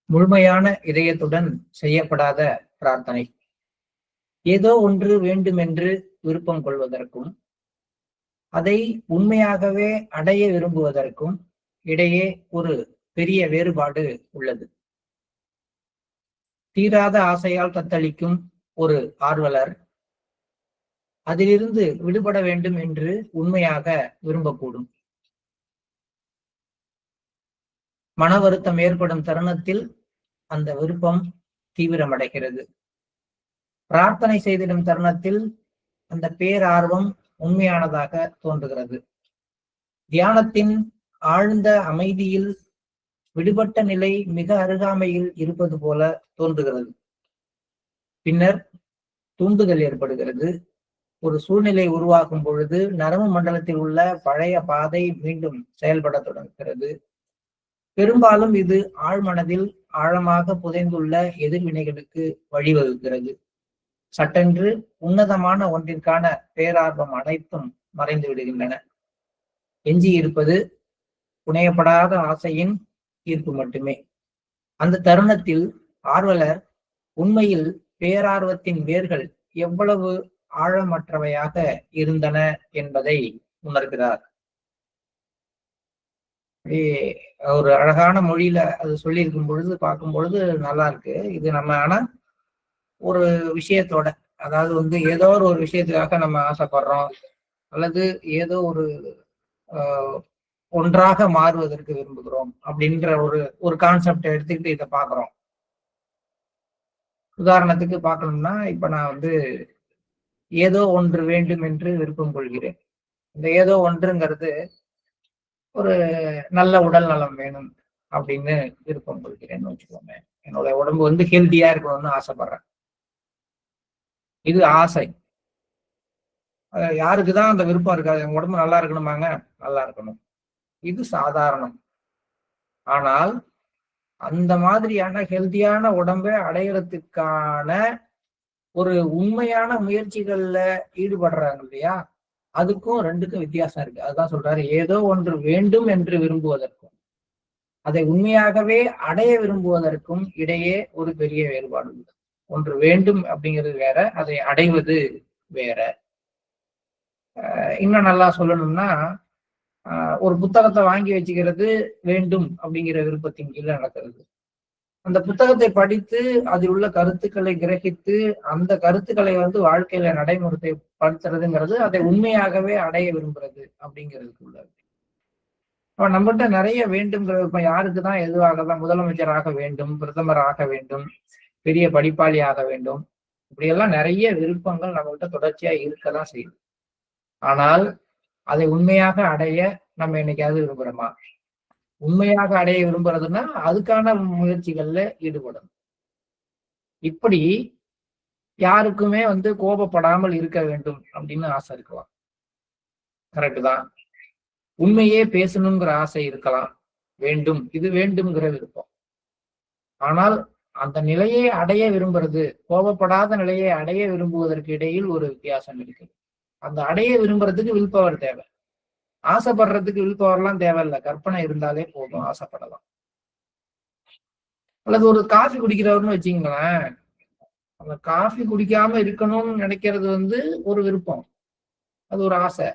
முழுமையான இதயத்துடன் செய்யப்படாத பிரார்த்தனை. ஏதோ ஒன்று வேண்டுமென்று விருப்பம் கொள்வதற்கும் அதை உண்மையாகவே அடைய விரும்புவதற்கும் இடையே ஒரு பெரிய வேறுபாடு உள்ளது. தீராத ஆசையால் தத்தளிக்கும் ஒரு ஆர்வலர் அதிலிருந்து விடுபட வேண்டும் என்று உண்மையாக விரும்பக்கூடும். மன வருத்தம் ஏற்படும் தருணத்தில் அந்த விருப்பம் தீவிரமடைகிறது. பிரார்த்தனை செய்திடும் தருணத்தில் அந்த பேரார்வம் உண்மையானதாக தோன்றுகிறது. தியானத்தின் ஆழ்ந்த அமைதியில் விடுபட்ட நிலை மிக அருகாமையில் இருப்பது போல தோன்றுகிறது. பின்னர் தூண்டுதல் ஏற்படுகிறது. ஒரு சூழ்நிலை உருவாகும் பொழுது நரம்பு மண்டலத்தில் உள்ள பழைய பாதை மீண்டும் செயல்பட தொடங்குகிறது. பெரும்பாலும் இது ஆழ்மனதில் ஆழமாக புதைந்துள்ள எதிர்வினைகளுக்கு வழிவகுக்கிறது. சட்டென்று உன்னதமான ஒன்றிற்கான பேரார்வம் அனைத்தும் மறைந்து விடுகின்றன. எஞ்சி இருப்பது புனையப்படாத ஆசையின் ஈர்ப்பு மட்டுமே. அந்த தருணத்தில் ஆர்வலர் உண்மையில் பேரார்வத்தின் வேர்கள் எவ்வளவு ஆழமற்றவையாக இருந்தன என்பதை உணர்கிறார். ஒரு அழகான மொழியில அது சொல்லியிருக்கும் பொழுது பார்க்கும் பொழுது நல்லா இருக்கு. இது நம்ம ஆனா ஒரு விஷயத்தோட, அதாவது ஏதோ ஒரு விஷயத்துக்காக நம்ம ஆசைப்படுறோம், அல்லது ஏதோ ஒரு ஒன்றாக மாறுவதற்கு விரும்புகிறோம் அப்படின்ற ஒரு கான்செப்டை எடுத்துக்கிட்டு இதை பார்க்கிறோம். உதாரணத்துக்கு பார்க்கணும்னா, இப்ப நான் ஏதோ ஒன்று வேண்டும் என்று விருப்பம் கொள்கிறேன். இந்த ஏதோ ஒன்றுங்கிறது ஒரு நல்ல உடல் நலம் வேணும் அப்படின்னு விருப்பம் கொள்கிறேன்னு வச்சுக்கோங்க. என்னோட உடம்பு ஹெல்த்தியா இருக்கணும்னு ஆசைப்படுறேன். இது ஆசை. யாருக்குதான் அந்த விருப்பம் இருக்காது? என் உடம்பு நல்லா இருக்கணுமாங்க, நல்லா இருக்கணும். இது சாதாரணம். ஆனால் அந்த மாதிரியான ஹெல்த்தியான உடம்பை அடையிறதுக்கான ஒரு உண்மையான முயற்சிகள்ல ஈடுபடுறாங்க இல்லையா, அதுக்கும் ரெண்டுக்கும் வித்தியாசம் இருக்கு. அதுதான் சொல்றாரு, ஏதோ ஒன்று வேண்டும் என்று விரும்புவதற்கும் அதை உண்மையாகவே அடைய விரும்புவதற்கும் இடையே ஒரு பெரிய வேறுபாடு உண்டு. ஒன்று வேண்டும் அப்படிங்கிறது வேற, அதை அடைவது வேற. இன்னும் நல்லா சொல்லணும்னா, ஒரு புத்தகத்தை வாங்கி வச்சுக்கிறது வேண்டும் அப்படிங்கிற விருப்பத்தின் கீழே நடக்கிறது. அந்த புத்தகத்தை படித்து அதில் உள்ள கருத்துக்களை கிரகித்து அந்த கருத்துக்களை வாழ்க்கையில நடைமுறைப்படுத்துறதுங்கிறது அதை உண்மையாகவே அடைய விரும்புறது அப்படிங்கிறதுக்கு உள்ளது. அப்ப நம்மகிட்ட நிறைய வேண்டும்ங்கிற விருப்பம் யாருக்குதான் எதுவாகதான் முதலமைச்சர் ஆக வேண்டும், பிரதமர் ஆக வேண்டும், பெரிய படிப்பாளி ஆக வேண்டும், இப்படியெல்லாம் நிறைய விருப்பங்கள் நம்மகிட்ட தொடர்ச்சியா இருக்கதான் செய்யுது. ஆனால் அதை உண்மையாக அடைய நம்ம என்னைக்காவது விரும்புறோமா? உண்மையாக அடைய விரும்புறதுன்னா அதுக்கான முயற்சிகள்ல ஈடுபடணும். இப்படி யாருக்குமே கோபப்படாமல் இருக்க வேண்டும் அப்படின்னு ஆசை இருக்கலாம், கரெக்டு தான். உண்மையே பேசணுங்கிற ஆசை இருக்கலாம், வேண்டும், இது வேண்டும்ங்கிற விருப்பம். ஆனால் அந்த நிலையை அடைய விரும்புறது, கோபப்படாத நிலையை அடைய விரும்புவதற்கு இடையில் ஒரு வித்தியாசம் இருக்குது. அந்த அடைய விரும்புறதுக்கு வில் பவர் தேவை. ஆசைப்படுறதுக்கு வில் பவர்லாம் தேவையில்லை, கற்பனை இருந்தாலே போதும், ஆசைப்படலாம். அல்லது ஒரு காஃபி குடிக்கிறவர்னு வச்சுங்களேன், அந்த காஃபி குடிக்காம இருக்கணும்னு நினைக்கிறது ஒரு விருப்பம், அது ஒரு ஆசை.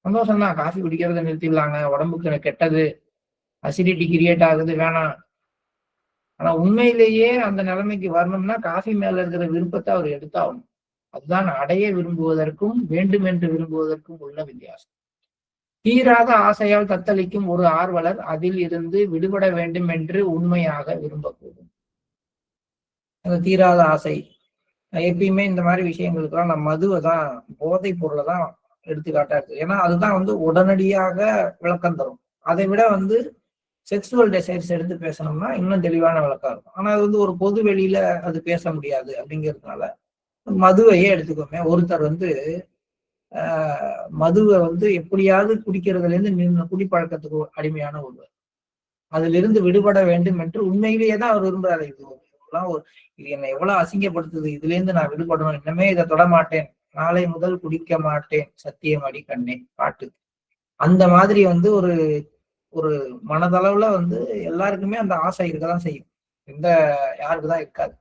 சந்தோஷம் தான், காஃபி குடிக்கிறத நிறுத்திடலாங்க, உடம்புக்கு கெட்டது, அசிடிட்டி கிரியேட் ஆகுது, வேணாம். ஆனா உண்மையிலேயே அந்த நிலைமைக்கு வரணும்னா காஃபி மேல இருக்கிற விருப்பத்தை அவர் எடுத்தாகணும். அதுதான் அடைய விரும்புவதற்கும் வேண்டும் என்று விரும்புவதற்கும் உள்ள வித்தியாசம். தீராத ஆசையால் தத்தளிக்கும் ஒரு ஆர்வலர் அதில் இருந்து விடுபட வேண்டும் என்று உண்மையாக விரும்பக்கூடும். அந்த தீராத ஆசை எப்பயுமே இந்த மாதிரி விஷயங்களுக்கெல்லாம் நம்ம மதுவை தான், போதை பொருளை தான் எடுத்துக்காட்டா இருக்கு. ஏன்னா அதுதான் உடனடியாக விளக்கம் தரும். அதை விட செக்ஸுவல் டிசைர்ஸ் எடுத்து பேசணும்னா இன்னும் தெளிவான விளக்கம் இருக்கும். ஆனா அது ஒரு பொது வெளியில அது பேச முடியாது அப்படிங்கிறதுனால மதுவையே எடுத்துக்கோமே. ஒருத்தர் மதுவை எப்படியாவது குடிக்கிறதுல இருந்து குடிப்பழக்கத்துக்கு அடிமையான ஒருவர், அதுல இருந்து விடுபட வேண்டும் என்று உண்மையிலேயே தான் அவர் விரும்புறாரு. இது என்னை எவ்வளவு அசிங்கப்படுத்துது, இதுல இருந்து நான் விடுபடணும், இன்னமே இதை தொட மாட்டேன், நாளை முதல் குடிக்க மாட்டேன், சத்தியம் அடி கண்ணே பாட்டு. அந்த மாதிரி ஒரு ஒரு மனதளவுல வந்து எல்லாருக்குமே அந்த ஆசை இருக்கதான் செய்யும். எந்த யாருக்குதான் இருக்காது.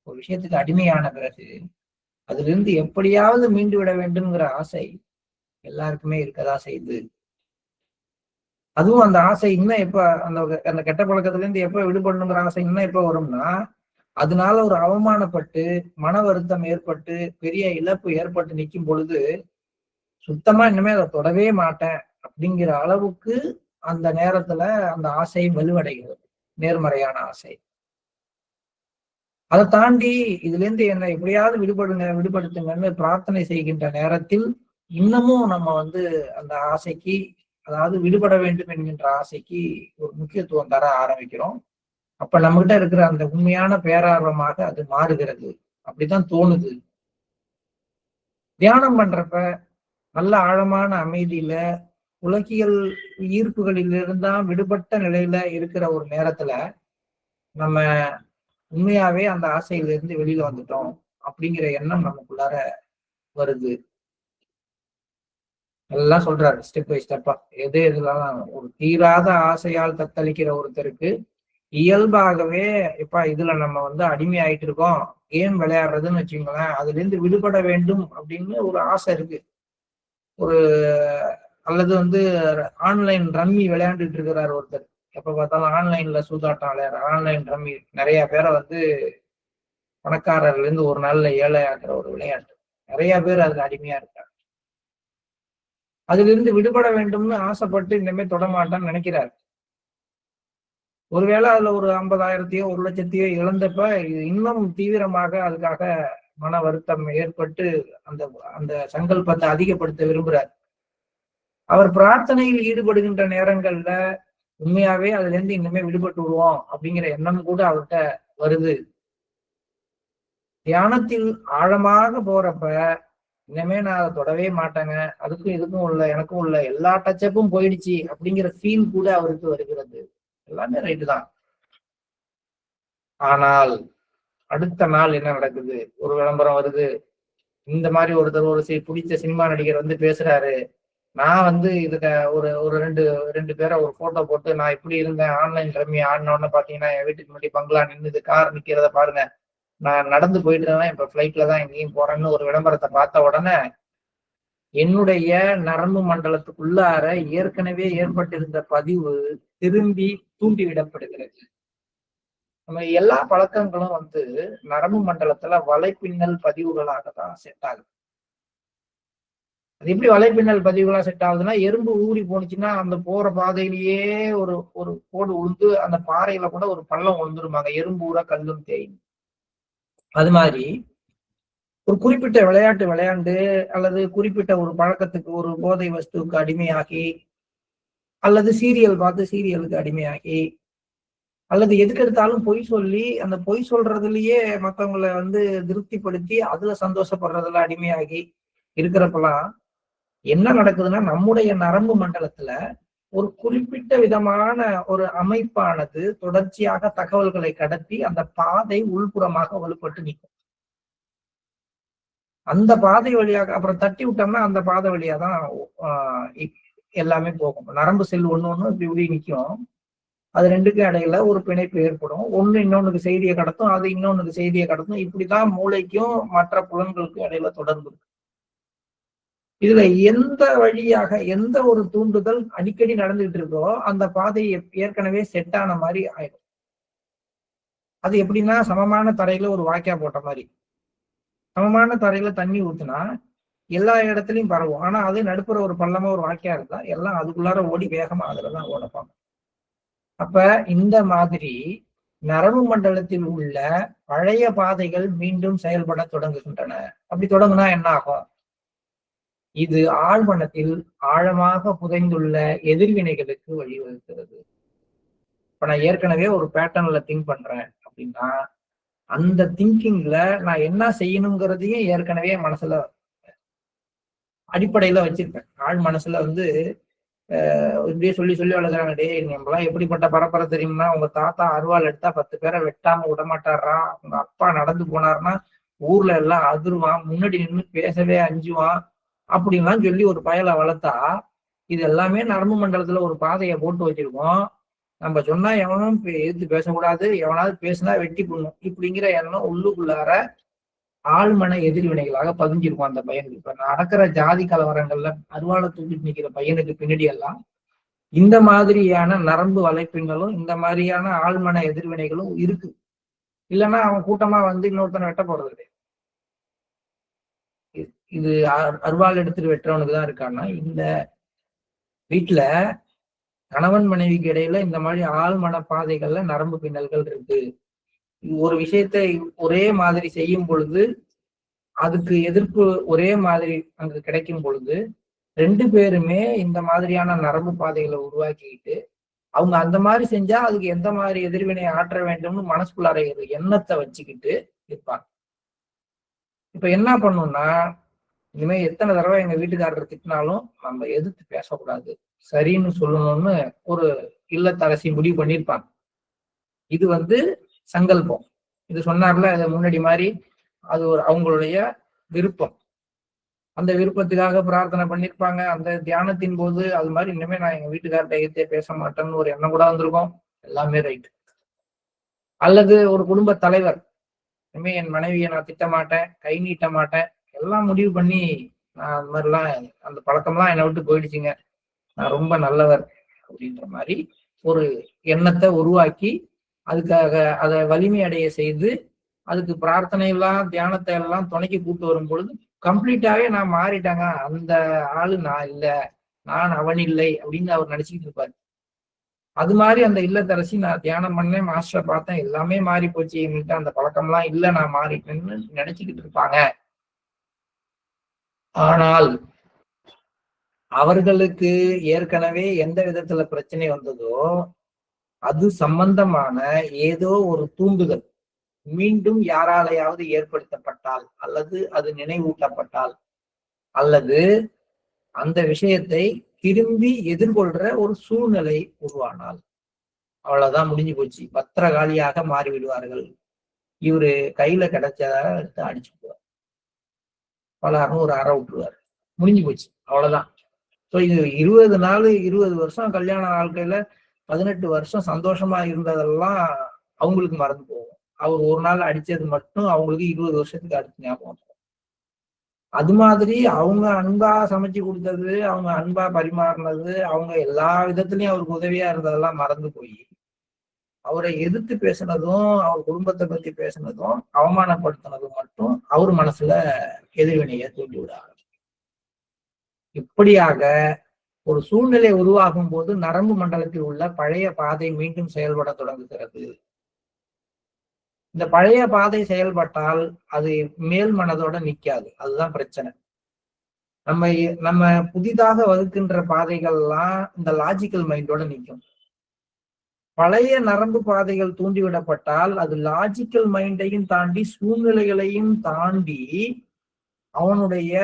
ஒரு விஷயத்துக்கு அடிமையான பிறகு அதுல இருந்து எப்படியாவது மீண்டு விட வேண்டும்ங்கிற ஆசை எல்லாருக்குமே இருக்கதான் செய்யுது. அதுவும் அந்த ஆசை இன்னும் எப்ப அந்த அந்த கெட்ட பழக்கத்துல இருந்து எப்ப விடுபடணுங்கிற ஆசை இன்னும் எப்ப வரும்னா, அதனால ஒரு அவமானப்பட்டு, மன வருத்தம் ஏற்பட்டு, பெரிய இழப்பு ஏற்பட்டு நிக்கும் பொழுது, சுத்தமா இனிமே அதை தொடவே மாட்டேன் அப்படிங்கிற அளவுக்கு அந்த நேரத்துல அந்த ஆசை வலுவடைகிறது. நேர்மறையான ஆசை. அதை தாண்டி இதுல இருந்து என்னை எப்படியாவது விடுபடுத்துங்கன்னு பிரார்த்தனை செய்கின்ற நேரத்தில் இன்னமும் நம்ம வந்து அந்த ஆசைக்கு, அதாவது விடுபட வேண்டும் என்கின்ற ஆசைக்கு ஒரு முக்கியத்துவம் தர ஆரம்பிக்கிறோம். அப்ப நம்மகிட்ட இருக்கிற அந்த உண்மையான பேரார்வமாக அது மாறுகிறது. அப்படித்தான் தோணுது. தியானம் பண்றப்ப நல்ல ஆழமான அமைதியில உலகியல் ஈர்ப்புகளிலிருந்தா விடுபட்ட நிலையில இருக்கிற ஒரு நேரத்துல நம்ம உண்மையாவே அந்த ஆசையிலிருந்து வெளியில வந்துட்டோம் அப்படிங்கிற எண்ணம் நமக்குள்ளார வருது. எல்லாம் சொல்றாரு ஸ்டெப் பை ஸ்டெப்பா. எதுலாம் ஒரு தீராத ஆசையால் தத்தளிக்கிற ஒருத்தருக்கு இயல்பாகவே இப்ப இதுல நம்ம வந்து அடிமை ஆயிட்டு இருக்கோம், கேம் விளையாடுறதுன்னு வச்சுக்கோங்களேன், அதுல இருந்து விடுபட வேண்டும் அப்படின்னு ஒரு ஆசை இருக்கு. ஒரு அல்லது வந்து ஆன்லைன் ரம்மி விளையாண்டுட்டு இருக்கிறாரு ஒருத்தர். எப்ப பார்த்தாலும் ஆன்லைன்ல சூதாட்டம் விளையாடுற ஆன்லைன் ரம்மி நிறைய பேரை வந்து பணக்காரர்ல இருந்து ஒரு நாள்ல ஏழை ஆக்குற ஒரு விளையாட்டு. நிறைய பேர் அதுல அடிமையா இருக்காங்க. அதுல இருந்து விடுபட வேண்டும்னு ஆசைப்பட்டு இனிமே தொடமாட்டான்னு நினைக்கிறாரு. ஒருவேளை அதுல ஒரு 50,000த்தையோ 1,00,000த்தையோ இழந்தப்ப இன்னும் தீவிரமாக அதுக்காக மன வருத்தம் ஏற்பட்டு அந்த அந்த சங்கல்பத்தை அதிகப்படுத்த விரும்புறார். அவர் பிரார்த்தனையில் ஈடுபடுகின்ற நேரங்கள்ல உண்மையாவே அதுல இருந்து இனிமே விடுபட்டு விடுவோம் அப்படிங்கிற எண்ணம் கூட அவர்கிட்ட வருது. தியானத்தில் ஆழமாக போறப்ப இனிமே நான் அதை தொடவே மாட்டேங்க, அதுக்கும் இதுக்கும் உள்ள எனக்கும் உள்ள எல்லா டச்சப்பும் போயிடுச்சு அப்படிங்கிற ஃபீல் கூட அவருக்கு வருகிறது. எல்லாமே ரைட்டு தான். ஆனால் அடுத்த நாள் என்ன நடக்குது? ஒரு விளம்பரம் வருது. இந்த மாதிரி ஒருத்தர் ஒரு பிடிச்ச சினிமா நடிகர் வந்து பேசுறாரு. நான் வந்து இதுல ஒரு ஒரு ரெண்டு பேரை ஒரு போட்டோ போட்டு நான் இப்படி இருந்தேன், ஆன்லைன் ரம்மி ஆடினோன்னு பாத்தீங்கன்னா என் வீட்டுக்கு முன்னாடி பங்களா நின்னுது, கார் நிக்கிறத பாருங்க, நான் நடந்து போயிட்டு இருந்தேன், இப்ப ஃபிளைட்ல தான் எங்கேயும் போறேன்னு ஒரு விளம்பரத்தை பார்த்த உடனே என்னுடைய நரம்பு மண்டலத்துக்குள்ளார ஏற்கனவே ஏற்பட்டிருந்த பதிவு திரும்பி தூண்டி விடப்படுகிறது. நம்ம எல்லா பழக்கங்களும் வந்து நரம்பு மண்டலத்துல வலைப்பின்னல் பதிவுகளாக தான் செட் ஆகுது. அது எப்படி வலைப்பின்னல் பதிவுகளா செட் ஆகுதுன்னா, எறும்பு ஊறி போனுச்சுன்னா அந்த போற பாதையிலேயே ஒரு ஒரு கோடு உளுந்து அந்த பாறையில கூட ஒரு பள்ளம் விழுந்துருமாங்க, எறும்பு ஊற கல்லும் தேயும். அது மாதிரி ஒரு குறிப்பிட்ட விளையாட்டு விளையாண்டு அல்லது குறிப்பிட்ட ஒரு பழக்கத்துக்கு ஒரு போதை வஸ்துவுக்கு அடிமையாகி அல்லது சீரியல் பார்த்து சீரியலுக்கு அடிமையாகி அல்லது எதுக்கு எடுத்தாலும் பொய் சொல்லி அந்த பொய் சொல்றதுலயே மத்தவங்களை வந்து திருப்திப்படுத்தி அதுல சந்தோஷப்படுறதுல அடிமையாகி இருக்கிறப்பெல்லாம் என்ன நடக்குதுன்னா, நம்முடைய நரம்பு மண்டலத்துல ஒரு குறிப்பிட்ட விதமான ஒரு அமைப்பானது தொடர்ச்சியாக தகவல்களை கடத்தி அந்த பாதை உள்புறமாக வலுப்பட்டு நிற்கும். அந்த பாதை வழியாக அப்புறம் தட்டி விட்டோம்னா அந்த பாதை வழியா தான் எல்லாமே போகும். நரம்பு செல் ஒண்ணு இப்படி நிற்கும். அது ரெண்டுக்கும் இடையில ஒரு பிணைப்பு ஏற்படும். ஒண்ணு இன்னொன்னுக்கு செய்தியை கடத்தும், அது இன்னொன்னுக்கு செய்தியை கடத்தும். இப்படிதான் மூளைக்கும் மற்ற புலன்களுக்கும் இடையில தொடர்பு இருக்கு. இதுல எந்த வழியாக எந்த ஒரு தூண்டுதல் அடிக்கடி நடந்துகிட்டு இருக்கோ அந்த பாதை ஏற்கனவே செட் ஆன மாதிரி ஆயிடும். அது எப்படின்னா, சமமான தரையில ஒரு வாய்க்கா போட்ட மாதிரி. சமமான தரையில தண்ணி ஊத்துனா எல்லா இடத்துலயும் பரவும். ஆனா அது நடுப்புற ஒரு பள்ளமா ஒரு வாய்க்கா இருந்தா எல்லாம் அதுக்குள்ளார ஓடி வேகமா அதுலதான் ஓடப்பாங்க. அப்ப இந்த மாதிரி நரம்பு மண்டலத்தில் உள்ள பழைய பாதைகள் மீண்டும் செயல்பட தொடங்குகின்றன. அப்படி தொடங்குனா என்ன ஆகும்? இது ஆழ்மனத்தில் ஆழமாக புதைந்துள்ள எதிர்வினைகளுக்கு வழிவகுக்கிறது. இப்ப நான் ஏற்கனவே ஒரு பேட்டர்ன்ல திங்க் பண்றேன் அப்படின்னா அந்த திங்கிங்ல நான் என்ன செய்யணுங்கிறதையும் ஏற்கனவே மனசுல அடிப்படையில வச்சிருப்பேன். ஆழ் மனசுல வந்து இப்படியே சொல்லி சொல்லி வளர்க்குறாங்க, டே நம்மளாம் எப்படிப்பட்ட பரப்பரை தெரியும்னா, உங்க தாத்தா அருவாள் எடுத்தா 10 பேரை வெட்டாம விடமாட்டாரா, உங்க அப்பா நடந்து போனாருன்னா ஊர்ல எல்லாம் அதிர்வான், முன்னாடி நின்று பேசவே அஞ்சுவான் அப்படின்லாம் சொல்லி ஒரு பயலை வளர்த்தா இது எல்லாமே நரம்பு மண்டலத்துல ஒரு பாதையை போட்டு வச்சிருக்கோம். நம்ம சொன்னா எவனும் எதிர்த்து பேசக்கூடாது, எவனாவது பேசினா வெட்டி போடணும் இப்படிங்கிற எண்ணம் உள்ளுக்குள்ளார ஆழ்மன எதிர்வினைகளாக பதிஞ்சிருக்கும் அந்த பையனுக்கு. இப்ப நடக்கிற ஜாதி கலவரங்கள்ல அருவாளை தூக்கிட்டு நிக்கிற பையனுக்கு பின்னாடி எல்லாம் இந்த மாதிரியான நரம்பு வலைப்பின்னலும் இந்த மாதிரியான ஆழ்மன எதிர்வினைகளும் இருக்கு. இல்லைன்னா அவன் கூட்டமா வந்து இன்னொருத்தனை வெட்ட போறது கிடையாது. இது அருவாள் எடுத்துட்டு வெட்டுறவனுக்கு தான் இருக்கான்னா, இந்த வீட்டுல கணவன் மனைவிக்கு இடையில இந்த மாதிரி ஆழ்மன பாதைகள்ல நரம்பு பின்னல்கள் இருக்கு. ஒரு விஷயத்தை ஒரே மாதிரி செய்யும் பொழுது அதுக்கு எதிர்ப்பு ஒரே மாதிரி அங்க கிடைக்கும் பொழுது 2 பேருமே இந்த மாதிரியான நரம்பு பாதைகளை உருவாக்கிக்கிட்டு அவங்க அந்த மாதிரி செஞ்சா அதுக்கு எந்த மாதிரி எதிர்வினை ஆற்ற வேண்டும்னு மனசுக்குள்ளார எண்ணத்தை வச்சுக்கிட்டு இருப்பாங்க. இப்ப என்ன பண்ணும்னா, இனிமே எத்தனை தடவை எங்க வீட்டுக்காரர் திட்டினாலும் நம்ம எதிர்த்து பேசக்கூடாது, சரின்னு சொல்லணும்னு ஒரு இல்லத்தரசி முடிவு பண்ணியிருப்பாங்க. இது வந்து சங்கல்பம். இது சொன்னார்ல முன்னாடி மாதிரி அது ஒரு அவங்களுடைய விருப்பம். அந்த விருப்பத்துக்காக பிரார்த்தனை பண்ணிருப்பாங்க. அந்த தியானத்தின் போது அது மாதிரி இனிமே நான் எங்க வீட்டுக்கார்ட்ட எதிர்த்தே பேச மாட்டேன்னு ஒரு எண்ணம் கூட வந்திருக்கும். எல்லாமே ரைட். அல்லது ஒரு குடும்ப தலைவர், இனிமே என் மனைவியை நான் திட்ட மாட்டேன், கை நீட்ட மாட்டேன், எல்லாம் முடிவு பண்ணி நான் அந்த மாதிரிலாம் அந்த பழக்கம்லாம் என்னை விட்டு போயிடுச்சுங்க, நான் ரொம்ப நல்லவர் அப்படின்ற மாதிரி ஒரு எண்ணத்தை உருவாக்கி அதுக்காக அதை வலிமை அடைய செய்து அதுக்கு பிரார்த்தனை எல்லாம் தியானத்தை எல்லாம் துணைக்கு கூட்டு வரும் பொழுது கம்ப்ளீட்டாவே நான் மாறிட்டாங்க, அந்த ஆளு நான் இல்ல, நான் அவன் இல்லை அப்படின்னு அவர் நினைச்சுக்கிட்டு இருப்பாரு. அது மாதிரி அந்த இல்லத்தரசி நான் தியானம் பண்ணேன், மாஸ்டரை பார்த்தேன், எல்லாமே மாறி போச்சு, என்கிட்ட அந்த பழக்கம்லாம் இல்ல, நான் மாறிட்டேன்னு நினைச்சுக்கிட்டு இருப்பாங்க. ஆனால் அவர்களுக்கு ஏற்கனவே எந்த விதத்துல பிரச்சனை வந்ததோ அது சம்பந்தமான ஏதோ ஒரு தூண்டுதல் மீண்டும் யாராலையாவது ஏற்படுத்தப்பட்டால் அல்லது அது நினைவூட்டப்பட்டால் அல்லது அந்த விஷயத்தை திரும்பி எதிர்கொள்ற ஒரு சூழ்நிலை உருவானால் அவ்வளவுதான், முடிஞ்சு போச்சு. பத்திரகாளியாக மாறிவிடுவார்கள். இவரு கையில கிடைச்சதா எடுத்து அடிச்சு போவார், பலரும் ஒரு அறை விட்டுருவார், முடிஞ்சு போச்சு, அவ்வளவுதான். ஸோ இது 20 நாள் 20 வருஷம் கல்யாண வாழ்க்கையில 18 வருஷம் சந்தோஷமா இருந்ததெல்லாம் அவங்களுக்கு மறந்து போகும். அவர் ஒரு நாள் அடிச்சது மட்டும் அவங்களுக்கு 20 வருஷத்துக்கு அடுத்து ஞாபகம். அது மாதிரி அவங்க அன்பா சமைச்சு கொடுத்தது, அவங்க அன்பா பரிமாறினது, அவங்க எல்லா விதத்துலயும் அவருக்கு உதவியா இருந்ததெல்லாம் மறந்து போய் அவரை எதிர்த்து பேசினதும் அவர் குடும்பத்தை பத்தி பேசினதும் அவமானப்படுத்தினதும் மட்டும் அவர் மனசுல எதிர்வினையை தூண்டி விட ஆரம்பிச்சு. இப்படியாக ஒரு சூழ்நிலை உருவாகும் போது நரம்பு மண்டலத்தில் உள்ள பழைய பாதை மீண்டும் செயல்பட தொடங்குகிறது. இந்த பழைய பாதை செயல்பட்டால் அது மேல் மனதோட நிக்காது, அதுதான் பிரச்சனை. நம்ம புதிதாக வகுக்கின்ற பாதைகள்லாம் இந்த லாஜிக்கல் மைண்டோட நிற்கும். பழைய நரம்பு பாதைகள் தூண்டிவிடப்பட்டால் அது லாஜிக்கல் மைண்டையும் தாண்டி சூழ்நிலைகளையும் தாண்டி அவனுடைய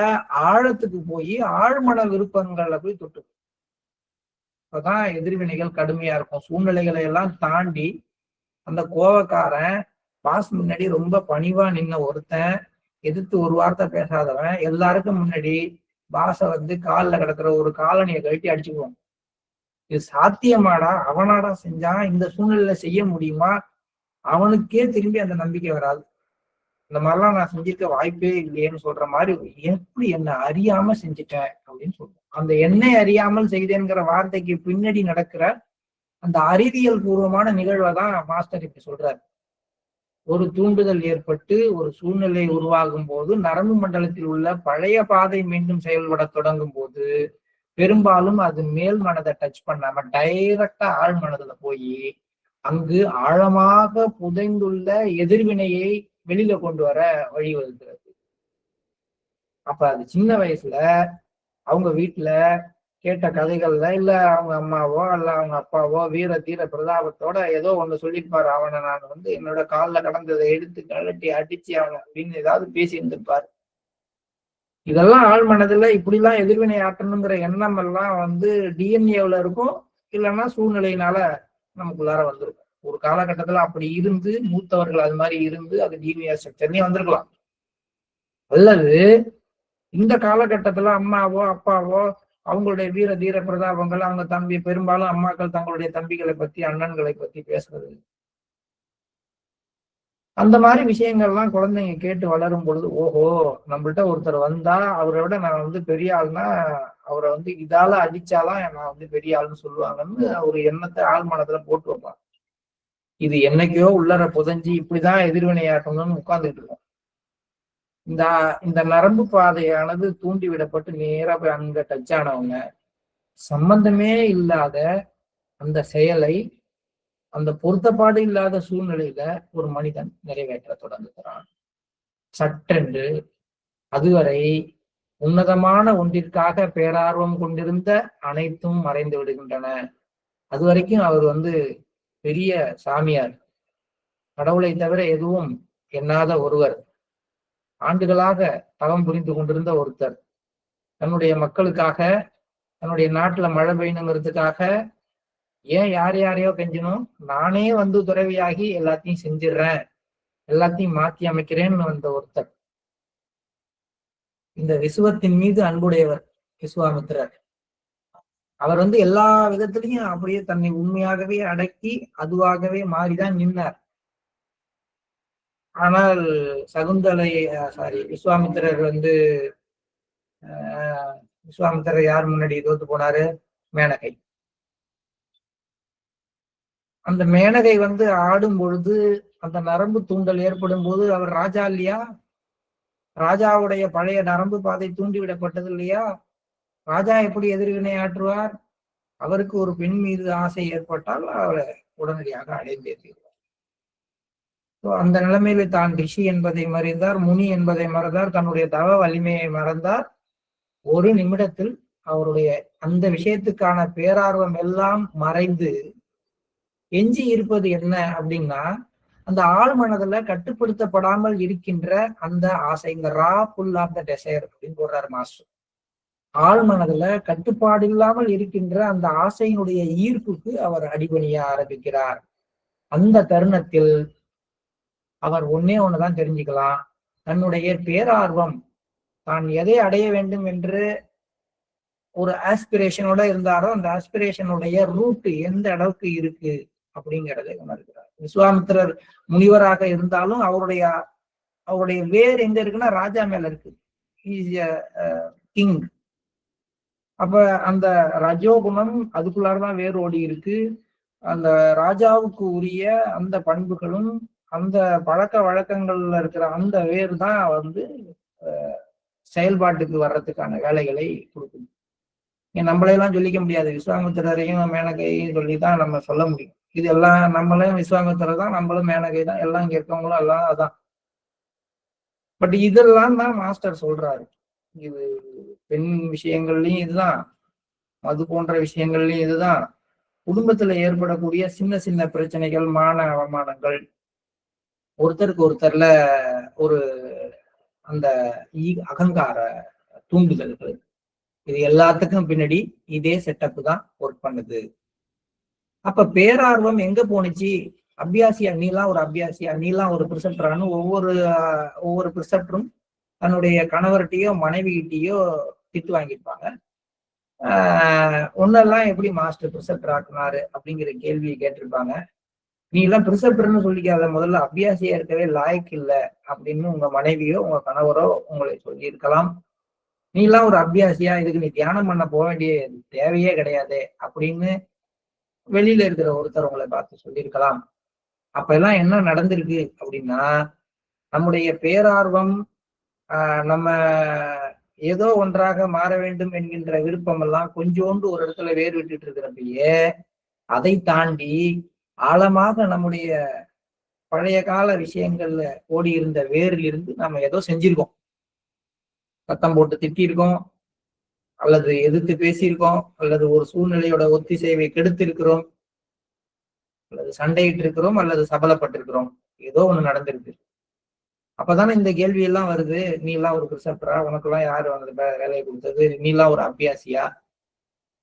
ஆழத்துக்கு போய் ஆழ்மன விருப்பங்களை போய் தொட்டு. அப்பதான் எதிர்வினைகள் கடுமையா இருக்கும். சூழ்நிலைகளை எல்லாம் தாண்டி அந்த கோவக்காரன் பாஸ் முன்னாடி ரொம்ப பணிவா நின்ன ஒருத்தன், எதிர்த்து ஒரு வார்த்தை பேசாதவன், எல்லாருக்கும் முன்னாடி பாச வந்து காலில் கிடக்குற ஒரு காலனியை கழட்டி அடிச்சுக்குவான். இது சாத்தியமாடா, அவனாடா செஞ்சான், இந்த சூழ்நிலையில செய்ய முடியுமா, அவனுக்கே திரும்பி அந்த நம்பிக்கை வராது. இந்த மாதிரிலாம் நான் செஞ்சிருக்க வாய்ப்பே இல்லையேன்னு சொல்ற மாதிரி, எப்படி என்ன அறியாம செஞ்சுட்டேன் அப்படின்னு சொல்றேன். அந்த என்னை அறியாமல் செய்தேங்கிற வார்த்தைக்கு பின்னாடி நடக்கிற அந்த அறிவியல் பூர்வமான நிகழ்வை தான் மாஸ்டர் இப்ப சொல்றாரு. ஒரு தூண்டுதல் ஏற்பட்டு ஒரு சூழ்நிலை உருவாகும் போது நரம்பு மண்டலத்தில் உள்ள பழைய பாதை மீண்டும் செயல்பட தொடங்கும் போது பெரும்பாலும் அது மேல் மனதை டச் பண்ணாம டைரக்டா ஆழ் மனதுல போய் அங்கு ஆழமாக புதைந்துள்ள எதிர்வினையை வெளியில கொண்டு வர வழிவகுக்கிறது. அப்ப அது சின்ன வயசுல அவங்க வீட்டுல கேட்ட கதைகள்ல இல்ல அவங்க அம்மாவோ அல்ல அவங்க அப்பாவோ வீர தீர பிரதாபத்தோட ஏதோ ஒண்ணு சொல்லியிருப்பாரு, அவனை நான் வந்து என்னோட காலில் கடந்ததை எடுத்து கழட்டி அடிச்சு அவனை அப்படின்னு ஏதாவது பேசி இருந்திருப்பாரு. இதெல்லாம் ஆழ் மனதுல இப்படிலாம் எதிர்வினை ஆற்றணுங்கிற எண்ணம் எல்லாம் வந்து டிஎன்ஏல இருக்கும், இல்லைன்னா சூழ்நிலையினால நமக்குள்ளார வந்திருக்கும். ஒரு காலகட்டத்துல அப்படி இருந்து மூத்தவர்கள் அது மாதிரி இருந்து அது டிஎன்ஏ ஸ்ட்ரக்சர்னே வந்திருக்கலாம். அல்லது இந்த காலகட்டத்துல அம்மாவோ அப்பாவோ அவங்களுடைய வீர தீர பிரதாபங்கள், அவங்க தம்பி பெரும்பாலும் அம்மாக்கள் தங்களுடைய தம்பிகளை பத்தி அண்ணன்களை பத்தி பேசுறது, அந்த மாதிரி விஷயங்கள்லாம் குழந்தைங்க கேட்டு வளரும் பொழுது, ஓஹோ நம்மள்ட்ட ஒருத்தர் வந்தா அவரை விட நான் பெரிய ஆள்னா அவரை இதால அடிச்சாலாம் நான் பெரிய ஆள்னு சொல்லுவாங்கன்னு ஒரு எண்ணத்தை ஆள் மனதுல போட்டு வைப்பாங்க. இது என்னைக்கோ உள்ளர புதஞ்சி இப்படிதான் எதிர்வினையாற்றணும்னு உட்கார்ந்துட்டு இருக்கோம். இந்த இந்த நரம்பு பாதையானது தூண்டி விடப்பட்டு நேரா போய் அங்க டச் ஆனவங்க சம்பந்தமே இல்லாத அந்த செயலை அந்த பொருத்தப்பாடு இல்லாத சூழ்நிலையில ஒரு மனிதன் நிறைவேற்ற தொடங்குகிறான். சட்டென்று அதுவரை உன்னதமான ஒன்றிற்காக பேரார்வம் கொண்டிருந்த அனைத்தும் மறைந்து விடுகின்றன. அது வரைக்கும் அவர் பெரிய சாமியார், கடவுளை தவிர எதுவும் எண்ணாத ஒருவர், ஆண்டுகளாக தவம் புரிந்து கொண்டிருந்த ஒருத்தர், தன்னுடைய மக்களுக்காக தன்னுடைய நாட்டுல மழை பெய்யணுங்கிறதுக்காக ஏன் யாரையோ கெஞ்சணும், நானே துறவியாகி எல்லாத்தையும் செஞ்சிடறேன், எல்லாத்தையும் மாத்தி அமைக்கிறேன்னு வந்த ஒருத்தர். இந்த விசுவத்தின் மீது அன்புடையவர் விஸ்வாமித்திரர். அவர் எல்லா விதத்திலையும் அப்படியே தன்னை உண்மையாகவே அடக்கி அதுவாகவே மாறிதான் நின்றார். ஆனால் சகுந்தலை விஸ்வாமித்திரர் விஸ்வாமித்திரர் யார் முன்னாடி தோத்து போனாரு? மேனகை. அந்த மேனகை ஆடும் பொழுது அந்த நரம்பு தூண்டல் ஏற்படும் போது அவர் ராஜா இல்லையா? ராஜாவுடைய பழைய நரம்பு பாதை தூண்டி விடப்பட்டது இல்லையா? ராஜா எப்படி எதிர்வினை ஆற்றுவார்? அவருக்கு ஒரு பெண் மீது ஆசை ஏற்பட்டால் அவரை உடனடியாக அடைந்தே தீர்வார். அந்த நிலைமையில தான் ரிஷி என்பதை மறைந்தார், முனி என்பதை மறந்தார், தன்னுடைய தவ வலிமையை மறந்தார். ஒரு நிமிடத்தில் அவருடைய அந்த விஷயத்துக்கான பேரார்வம் எல்லாம் மறைந்து எஞ்சி இருப்பது என்ன அப்படின்னா, அந்த ஆழ் மனதுல கட்டுப்படுத்தப்படாமல் இருக்கின்ற அந்த ஆசை. இந்த ரா புல் ஆஃப் த டெசைர் அப்படின்னு போடுறாரு மாஸ்டர். ஆழ் மனதுல கட்டுப்பாடு இல்லாமல் இருக்கின்ற அந்த ஆசையினுடைய ஈர்ப்புக்கு அவர் அடிபணிய ஆரம்பிக்கிறார். அந்த தருணத்தில் அவர் ஒண்ணுதான் தெரிஞ்சுக்கலாம், தன்னுடைய பேரார்வம், தான் எதை அடைய வேண்டும் என்று ஒரு ஆஸ்பிரேஷனோட இருந்தாரோ அந்த ஆஸ்பிரேஷனுடைய ரூட் எந்த அளவுக்கு இருக்கு அப்படிங்கிறதை உணர்கிறார். விஸ்வாமித்திரர் முனிவராக இருந்தாலும் அவருடைய வேர் எங்க இருக்குன்னா ராஜா மேல இருக்கு. கிங். அப்ப அந்த ரஜோகுணம் அதுக்குள்ளாரதான் வேர் ஓடி இருக்கு. அந்த ராஜாவுக்கு உரிய அந்த பண்புகளும் அந்த பழக்க வழக்கங்கள்ல இருக்கிற அந்த வேர் தான் செயல்பாட்டுக்கு வர்றதுக்கான வேலைகளை கொடுக்குது. நம்மளையெல்லாம் சொல்லிக்க முடியாது, விஸ்வாமித்திரரையும் மேனகையும் சொல்லிதான் நம்ம சொல்ல முடியும். இது எல்லாம் நம்மளும் விஸ்வாமித்திரர் தான், நம்மளும் மேனகை தான், எல்லாம் இங்க இருக்கவங்களும் எல்லாம் அதான். பட் இதெல்லாம் தான் மாஸ்டர் சொல்றாரு. இது பெண் விஷயங்கள்லயும் இதுதான், மது போன்ற விஷயங்கள்லயும் இதுதான், குடும்பத்துல ஏற்படக்கூடிய சின்ன சின்ன பிரச்சனைகள், மான அவமானங்கள், ஒருத்தருக்கு ஒருத்தர்ல ஒரு அந்த அகங்கார தூண்டுதல்கள், இது எல்லாத்துக்கும் பின்னாடி இதே செட்டப் தான் ஒர்க் பண்ணுது. அப்ப பேரார்வம் எங்க போனுச்சு? அபியாசியா, நீலாம் ஒரு அபியாசியா, நீலாம் ஒரு பிரிசெப்டரானு ஒவ்வொரு பிரிசெப்டரும் தன்னுடைய கணவர்கிட்டயோ மனைவிகிட்டயோ திட்டு வாங்கியிருப்பாங்க. ஒன்னெல்லாம் எப்படி மாஸ்டர் பிரிசெப்டர் ஆக்குனாரு அப்படிங்கிற கேள்வியை கேட்டிருப்பாங்க. நீ எல்லாம் பிரிசெப்டர்னு சொல்லிக்காத, முதல்ல அபியாசியா இருக்கவே லாய்க்கு இல்லை அப்படின்னு உங்க மனைவியோ உங்க கணவரோ உங்களை சொல்லி இருக்கலாம். நீ எல்லாம் ஒரு அபியாசியா, இதுக்கு நீ தியானம் பண்ண போக வேண்டிய தேவையே கிடையாது அப்படின்னு வெளியில இருக்கிற ஒருத்தர் உங்களை பார்த்து சொல்லியிருக்கலாம். அப்ப எல்லாம் என்ன நடந்திருக்கு அப்படின்னா, நம்முடைய பேரார்வம், நம்ம ஏதோ ஒன்றாக மாற வேண்டும் என்கின்ற விருப்பம் எல்லாம் கொஞ்சோண்டு ஒரு இடத்துல வேறு விட்டுட்டு இருக்கிறப்பயே, அதை தாண்டி ஆழமாக நம்முடைய பழைய கால விஷயங்கள்ல ஓடி இருந்த வேரில் இருந்து நம்ம ஏதோ செஞ்சிருக்கோம். சத்தம் போட்டு திட்டிருக்கோம், அல்லது எதிர்த்து பேசியிருக்கோம், அல்லது ஒரு சூழ்நிலையோட ஒத்திசைவை கெடுத்திருக்கிறோம், அல்லது சண்டையிட்டு இருக்கிறோம், அல்லது சபலப்பட்டிருக்கிறோம். ஏதோ ஒண்ணு நடந்திருக்கு. அப்பதானே இந்த கேள்வி எல்லாம் வருது. நீ எல்லாம் ஒரு பிரிசெப்டரா, உனக்கெல்லாம் யாரு வேலையை கொடுத்தது, நீ எல்லாம் ஒரு அபியாசியா,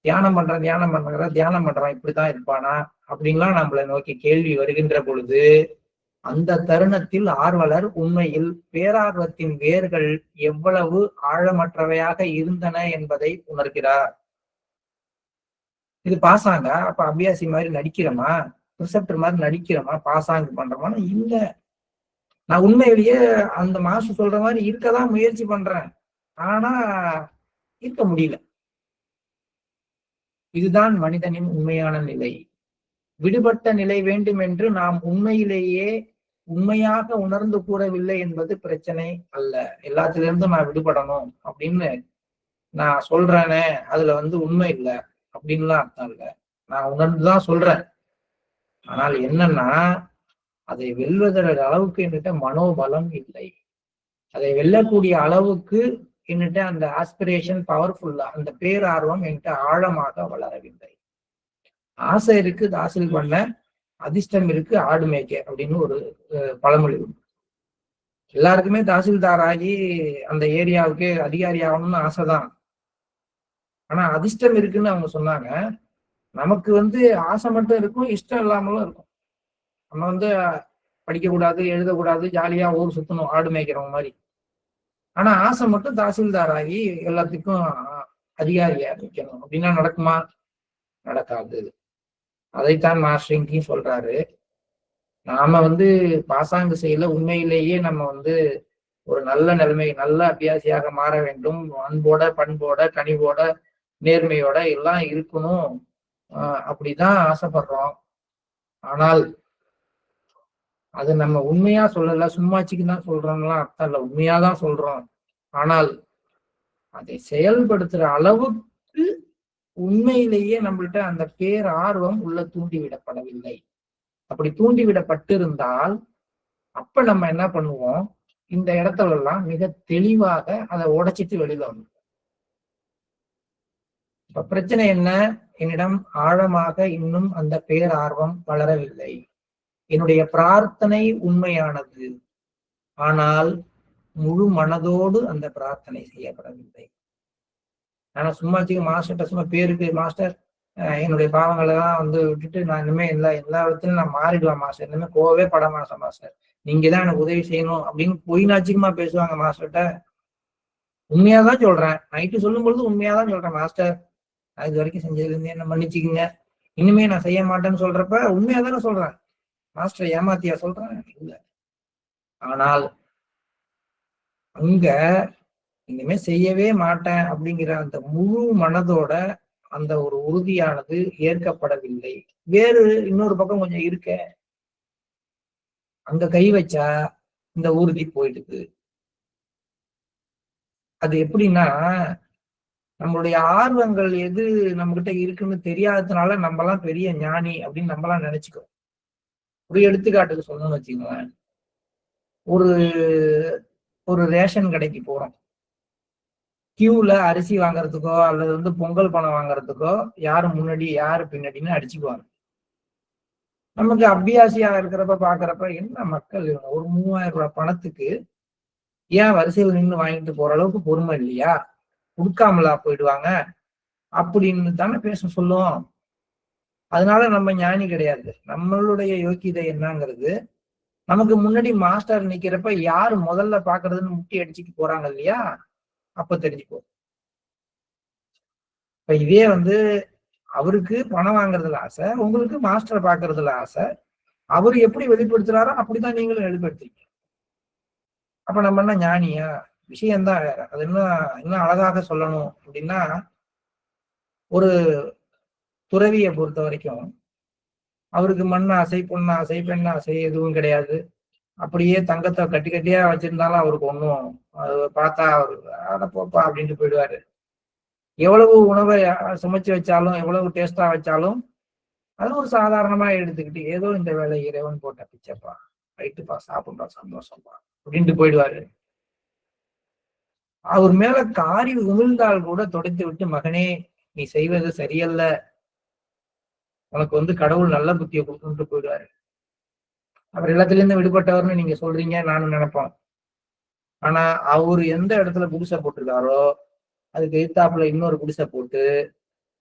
தியானம் பண்றான் இப்படித்தான் இருப்பானா அப்படின்லாம் நம்மளை நோக்கி கேள்வி வருகின்ற பொழுது, அந்த தருணத்தில் ஆர்வலர் உண்மையில் பேரார்வத்தின் வேர்கள் எவ்வளவு ஆழமற்றவையாக இருந்தன என்பதை உணர்கிறார். இது பாசாங்க, அப்ப அபியாசி மாதிரி நடிக்கிறோமா, ரிசப்டர் மாதிரி நடிக்கிறோமா, பாசாங்கு பண்றோமான்னு இல்ல. நான் உண்மையிலேயே அந்த மாஸ்டர் சொல்ற மாதிரி இருக்கதான் முயற்சி பண்றேன். ஆனா இருக்க முடியல. இதுதான் மனிதனின் உண்மையான நிலை. விடுபட்ட நிலை வேண்டும் என்று நாம் உண்மையிலேயே உண்மையாக உணர்ந்து கூறவில்லை என்பது பிரச்சனை அல்ல. எல்லாத்திலிருந்தும் நான் விடுபடணும் அப்படின்னு நான் சொல்றேனே, அதுல உண்மை இல்லை அப்படின்லாம் அர்த்தம் இல்லை. நான் உணர்ந்துதான் சொல்றேன். ஆனால் என்னன்னா, அதை வெல்வதற்கு அளவுக்கு என்கிட்ட மனோபலம் இல்லை. அதை வெல்லக்கூடிய அளவுக்கு என்கிட்ட அந்த ஆஸ்பிரேஷன் பவர்ஃபுல்லா, அந்த பேரார்வம் என்கிட்ட ஆழமாக வளரவில்லை. ஆசை இருக்கு தாசில் பண்ண, அதிர்ஷ்டம் இருக்கு ஆடு மேய்க்க அப்படின்னு ஒரு பழமொழி உண்டு. எல்லாருக்குமே தாசில்தார் ஆகி அந்த ஏரியாவுக்கு அதிகாரி ஆகணும்னு ஆசைதான். ஆனா அதிர்ஷ்டம் இருக்குன்னு அவங்க சொன்னாங்க. நமக்கு ஆசை மட்டும் இருக்கும், இஷ்டம் இல்லாமலும் இருக்கும். நம்ம படிக்க கூடாது, எழுதக்கூடாது, ஜாலியா ஊர் சுத்தணும், ஆடு மேய்க்கிறவங்க மாதிரி. ஆனா ஆசை மட்டும் தாசில்தார் ஆகி எல்லாத்துக்கும் அதிகாரியா நிக்கணும் அப்படின்னா நடக்குமா? நடக்காது. அதைத்தான் மாஸ்டர் இங்கேயும் சொல்றாரு. நாம பாசாங்கு செய்யல, உண்மையிலேயே நம்ம ஒரு நல்ல நிலைமை, நல்ல அபியாசியாக மாற வேண்டும், அன்போட பண்போட கனிவோட நேர்மையோட எல்லாம் இருக்கணும், அப்படிதான் ஆசைப்படுறோம். ஆனால் அது நம்ம உண்மையா சொல்லல, சும்மாச்சிக்கு தான் சொல்றோம்லாம் அர்த்தம் இல்லை, உண்மையாதான் சொல்றோம். ஆனால் அதை செயல்படுத்துற அளவுக்கு உண்மையிலேயே நம்மள்ட்ட அந்த பேர் ஆர்வம் உள்ள தூண்டிவிடப்படவில்லை. அப்படி தூண்டிவிடப்பட்டிருந்தால் அப்ப நம்ம என்ன பண்ணுவோம், இந்த இடத்துல எல்லாம் மிக தெளிவாக அதை உடைச்சிட்டு வெளியில வந்து. இப்ப பிரச்சனை என்ன? என்னிடம் ஆழமாக இன்னும் அந்த பேர் ஆர்வம் வளரவில்லை. என்னுடைய பிரார்த்தனை உண்மையானது, ஆனால் முழு மனதோடு அந்த பிரார்த்தனை செய்யப்படவில்லை. ஆனா சும்மாச்சுக்கு மாஸ்டர்கிட்ட சும்மா பேருக்கு மாஸ்டர் என்னுடைய பாவங்களை எல்லாம் விட்டுட்டு நான் இனிமே எல்லா இடத்துலயும் நான் மாறிடுவேன் மாஸ்டர், இனிமே கோவவே பட மாட்டேன் மாஸ்டர், நீங்க தான் எனக்கு உதவி செய்யணும் அப்படின்னு பொய் நாச்சிக்கமா பேசுவாங்க மாஸ்டர்கிட்ட. உண்மையாதான் சொல்றேன், நைட்டு சொல்லும் பொழுது உண்மையாதான் சொல்றேன் மாஸ்டர், நான் இது வரைக்கும் செஞ்சதுல இருந்து என்ன மன்னிச்சுக்குங்க, இனிமே நான் செய்ய மாட்டேன்னு சொல்றப்ப உண்மையாதானே சொல்றேன். மாஸ்டர் ஏமாத்தியா சொல்றேன்? இல்ல. ஆனால் அங்க இனிமே செய்யவே மாட்டேன் அப்படிங்கிற அந்த முழு மனதோட அந்த ஒரு உறுதியானது ஏற்கப்படவில்லை. வேறு இன்னொரு பக்கம் கொஞ்சம் இருக்க, அங்க கை வச்சா இந்த உறுதி போயிடுது. அது எப்படின்னா, நம்மளுடைய ஆர்வங்கள் எது நம்ம கிட்ட இருக்குன்னு தெரியாததுனால நம்மலாம் பெரிய ஞானி அப்படின்னு நம்மலாம் நினைச்சுக்கிறோம். ஒரு எடுத்துக்காட்டுக்கு சொல்லணும்னு வச்சுக்கோங்களேன், ஒரு ஒரு ரேஷன் கடைக்கு போறோம். கியூல அரிசி வாங்குறதுக்கோ அல்லது பொங்கல் பணம் வாங்குறதுக்கோ யாரு முன்னாடி யாரு பின்னாடின்னு அடிச்சுக்குவாங்க. நமக்கு அபியாசியா இருக்கிறப்ப பாக்குறப்ப என்ன மக்கள் ஒரு 3000 ரூபாய் பணத்துக்கு ஏன் வரிசையில் நின்று வாங்கிட்டு போற அளவுக்கு பொறுமை இல்லையா, கொடுக்காமலா போயிடுவாங்க அப்படின்னு தானே பேச சொல்லுவோம். அதனால நம்ம ஞானி கிடையாது. நம்மளுடைய யோக்கியதை என்னங்கிறது, நமக்கு முன்னாடி மாஸ்டர் நிக்கிறப்ப யாரு முதல்ல பாக்குறதுன்னு முட்டி அடிச்சுட்டு போறாங்க இல்லையா, அப்ப தெரிஞ்சுக்கோ. இப்ப இதே அவருக்கு பணம் வாங்குறதுல ஆசை, உங்களுக்கு மாஸ்டரை பாக்குறதுல ஆசை. அவரு எப்படி வெளிப்படுத்துறாரோ அப்படிதான் நீங்களும் வெளிப்படுத்துறீங்க. அப்ப நம்ம என்ன ஞானியா? விஷயம்தான் வேற. அது இன்னும் அழகாக சொல்லணும் அப்படின்னா, ஒரு துறவியை பொறுத்த வரைக்கும் அவருக்கு மண் ஆசை, பொண்ணு ஆசை, பெண் ஆசை எதுவும் கிடையாது. அப்படியே தங்கத்தை கட்டி கட்டியா வச்சிருந்தாலும் அவருக்கு ஒண்ணும் அது பார்த்தா அவரு அட போப்பா அப்படின்ட்டு போயிடுவாரு. எவ்வளவு உணவை சமைச்சு வச்சாலும், எவ்வளவு டேஸ்டா வச்சாலும் அது ஒரு சாதாரணமா எடுத்துக்கிட்டு ஏதோ இந்த வேலை இறைவன் போட்ட பிச்சைப்பா, ரைட்டுப்பா, சாப்பிடுறா, சந்தோஷம்ப்பா அப்படின்ட்டு போயிடுவாரு. அவர் மேல காரி உமிழ்ந்தால் கூட துடைத்து விட்டு, மகனே நீ செய்வது சரியல்ல, உனக்கு கடவுள் நல்ல புத்தியை கொடுத்துட்டு போயிடுவாரு. அவர் எல்லாத்திலிருந்து விடுபட்டவர்னு நீங்க சொல்றீங்க, நானும் நினைப்போம். ஆனா அவரு எந்த இடத்துல குடிசை போட்டிருக்காரோ அதுக்கு எதிர்த்தாப்புல இன்னொரு குடிசை போட்டு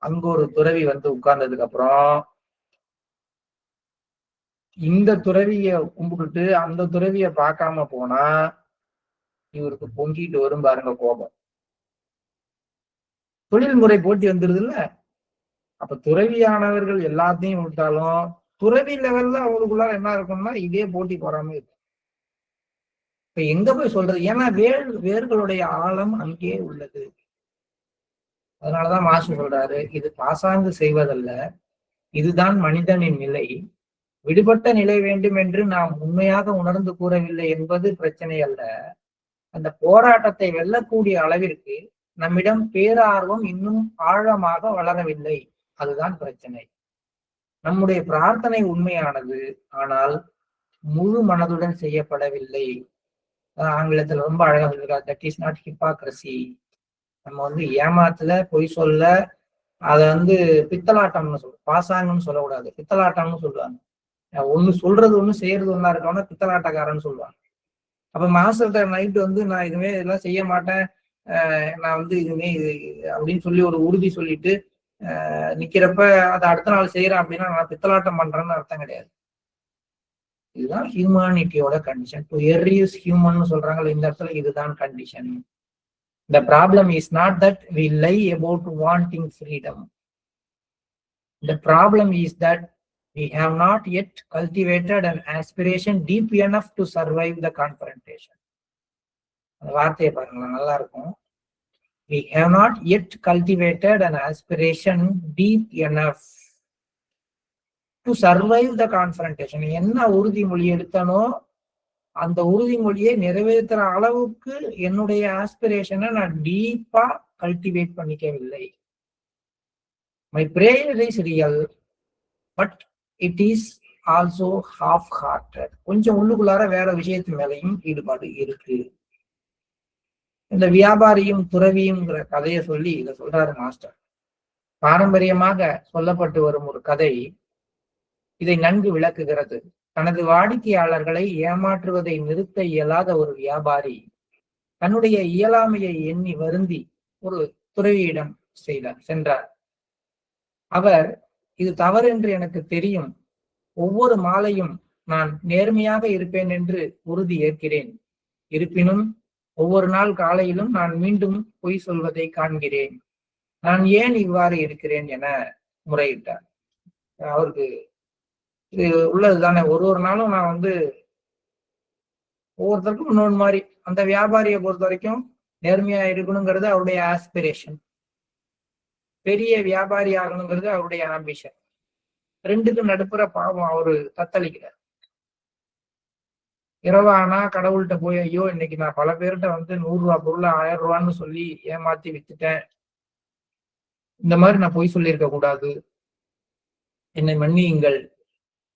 அங்க ஒரு துறவி உட்கார்ந்ததுக்கு அப்புறம் இந்த துறவிய கும்பிட்டுட்டு அந்த துறவிய பார்க்காம போனா இவருக்கு பொங்கிட்டு வரும் பாருங்க கோபம். தொழில்முறை போட்டி வந்துருது இல்ல, அப்ப துறவியானவர்கள் எல்லாத்தையும் விட்டாலும் துறவி லெவல்ல அவங்களுக்குள்ள என்ன இருக்கும்னா இதே போட்டி போறாம இருக்கும். இப்ப எங்க போய் சொல்றது? ஏன்னா வேர்களுடைய ஆழம் அங்கே உள்ளது. அதனாலதான் மாஸ்டர் சொல்றாரு, இது பாசாங்கு செய்வதல்ல, இதுதான் மனிதனின் நிலை. விடுபட்ட நிலை வேண்டும் என்று நாம் உண்மையாக உணர்ந்து கூறவில்லை என்பது பிரச்சனை அல்ல. அந்த போராட்டத்தை வெல்லக்கூடிய அளவிற்கு நம்மிடம் பேரார்வம் இன்னும் ஆழமாக வளரவில்லை. அதுதான் பிரச்சனை. நம்முடைய பிரார்த்தனை உண்மையானது, ஆனால் முழு மனதுடன் செய்யப்படவில்லை. ஆங்கிலத்துல ரொம்ப அழகா சொல்லியிருக்காரு, தட் இஸ் நாட் ஹிப்பாக்ரசி. நம்ம ஏமாத்துல பொய் சொல்ல அதை பித்தலாட்டம்னு சொல்லுவோம், பாசாங்கன்னு சொல்லக்கூடாது, பித்தலாட்டம்னு சொல்லுவாங்க. ஒண்ணு சொல்றது ஒண்ணு செய்யறது ஒண்ணா இருக்கவன பித்தலாட்டக்காரன்னு சொல்லுவாங்க. அப்ப மாஸ்டர்கிட்ட நைட்டு நான் இதுவே இதெல்லாம் செய்ய மாட்டேன், நான் இதுவுமே இது அப்படின்னு சொல்லி ஒரு உறுதி சொல்லிட்டு நிக்கிறப்ப அதை அடுத்த நாள் செய்யறேன் அப்படின்னா நான் பித்தலாட்டம் பண்றேன்னு அர்த்தம் கிடையாது. இதுதான் ஹியூமானிட்டியோட கண்டிஷன். டு எர்ர் இஸ் ஹியூமன் சொல்றாங்கல்ல, இந்த இடத்துல இதுதான் condition. The problem is not that we lie about wanting freedom. The problem is that we have not yet cultivated an aspiration deep enough to survive the confrontation. அந்த வார்த்தையை பாருங்க, நல்லா இருக்கும். We have not yet cultivated an aspiration deep enough to survive the confrontation. என்ன உறுதிமொழி எடுத்தனோ அந்த உறுதிமொழியை நிறைவேற்றுற அளவுக்கு என்னுடைய ஆஸ்பிரேஷனை நான் டீப்பா கல்டிவேட் பண்ணிக்கவில்லை. My prayer is real, but it is also half hearted. கொஞ்சம் உள்ளுக்குள்ளார வேற விஷயத்து மேலையும் ஈடுபாடு இருக்கு. இந்த வியாபாரியும் துறவியும்ங்கிற கதையை சொல்லி இதை சொல்றாரு மாஸ்டர். பாரம்பரியமாக சொல்லப்பட்டு வரும் ஒரு கதை இதை நன்கு விளக்குகிறது. தனது வாடிக்கையாளர்களை ஏமாற்றுவதை நிறுத்த இயலாத ஒரு வியாபாரி தன்னுடைய இயலாமையை எண்ணி வருந்தி ஒரு துறவியிடம் சென்றார். அவர், இது தவறென்று எனக்கு தெரியும், ஒவ்வொரு மாலையும் நான் நேர்மையாக இருப்பேன் என்று உறுதி ஏற்கிறேன். இருப்பினும் ஒவ்வொரு நாள் காலையிலும் நான் மீண்டும் பொய் சொல்வதை காண்கிறேன். நான் ஏன் இவ்வாறு இருக்கிறேன் என முறையிட்டார். அவருக்கு இது உள்ளது தானே, ஒரு நாளும் நான் ஒவ்வொருத்தருக்கும் இன்னொன்று மாதிரி. அந்த வியாபாரியை பொறுத்த வரைக்கும் நேர்மையா இருக்கணுங்கிறது அவருடைய ஆஸ்பிரேஷன், பெரிய வியாபாரி ஆகணுங்கிறது அவருடைய ஆம்பிஷன். ரெண்டுக்கும் நடுப்புற பாவம் அவரு தத்தளிக்கிறார். இரவானா கடவுள்கிட்ட போய், ஐயோ இன்னைக்கு நான் பல பேர்கிட்ட 100 ரூபா பொருளை 1000 ரூபான்னு சொல்லி ஏமாத்தி வித்துட்டேன், இந்த மாதிரி நான் பொய் சொல்லியிருக்க கூடாது, என்னை மன்னியுங்கள்,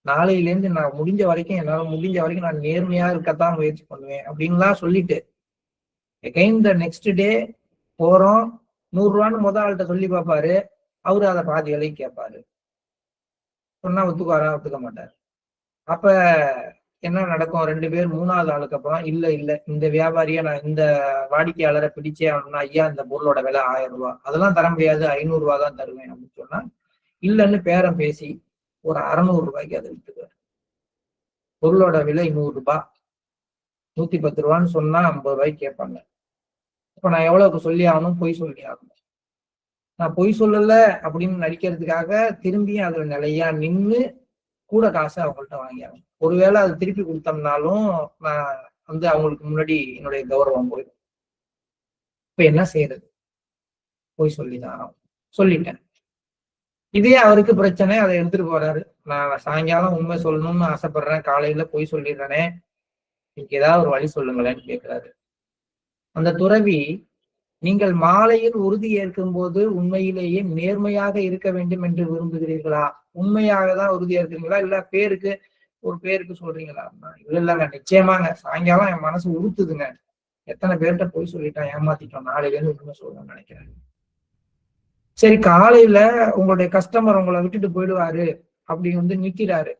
நாளையிலேருந்து நான் முடிஞ்ச வரைக்கும் என்னால முடிஞ்ச வரைக்கும் நான் நேர்மையா இருக்கத்தான் முயற்சி பண்ணுவேன் அப்படின்லாம் சொல்லிட்டு எகைன் த நெக்ஸ்ட் டே போறோம். 100 ரூபான்னு ஆள்கிட்ட சொல்லி பார்ப்பாரு, அவரு அதை பாதி விலைக்கு கேட்பாரு. சொன்னா ஒத்துக்காரா? ஒத்துக்க மாட்டார். அப்ப என்ன நடக்கும்? 2 பேர் 3வது ஆளுக்கு அப்புறம், இல்ல இந்த வியாபாரியா நான் இந்த வாடிக்கையாளரை பிடிச்சே ஆகணும்னா, ஐயா இந்த பொருளோட விலை 1000 ரூபாய், அதெல்லாம் தர முடியாது, 500 ரூபாய் தான் தருவேன் அப்படின்னு சொன்னா, இல்லைன்னு பேரம் பேசி ஒரு 600 ரூபாய்க்கு அதை விட்டுக்குவார். பொருளோட விலை 100 ரூபாய், 110 ரூபான்னு சொன்னா 50 ரூபாய்க்கு கேட்பாங்க. இப்ப நான் எவ்வளவுக்கு சொல்லி ஆகணும்? பொய் சொல்லி ஆகணும். நான் பொய் சொல்லல அப்படின்னு நடிக்கிறதுக்காக திரும்பியும் அதுல நிலையா நின்று கூட காசை அவங்கள்ட்ட வாங்கி ஆகணும். ஒருவேளை அது திருப்பி கொடுத்தோம்னாலும் நான் அவங்களுக்கு முன்னாடி என்னுடைய கௌரவம் போயிடும். இப்ப என்ன செய்யறது? பொய் சொல்லிதான் சொல்லிட்டேன். இதே அவருக்கு பிரச்சனை, அதை எடுத்துட்டு போறாரு. நான் சாயங்காலம் உண்மை சொல்லணும்னு ஆசைப்படுறேன், காலையில பொய் சொல்லிடுறேனே, எனக்கு ஏதாவது ஒரு வழி சொல்லுங்களேன்னு கேட்கிறாரு. அந்த துறவி, நீங்கள் மாலையில் உறுதி ஏற்கும் போது உண்மையிலேயே நேர்மையாக இருக்க வேண்டும் என்று விரும்புகிறீர்களா? உண்மையாக தான் உறுதி ஏற்கிறீங்களா, இல்ல ஒரு பேருக்கு சொல்றீங்களா? இல்லைங்க, நிச்சயமாங்க, சாயங்காலம் என் மனசு உறுத்துதுங்க, எத்தனை பேர்கிட்ட பொய் சொல்லிட்டான், ஏமாத்திட்டோம், நாளையில இருந்து உண்மை சொல்லணும்னு நினைக்கிறேன். சரி, காலையில உங்களுடைய கஸ்டமர் உங்களை விட்டுட்டு போயிடுவாரு அப்படி நிக்கிறாரு,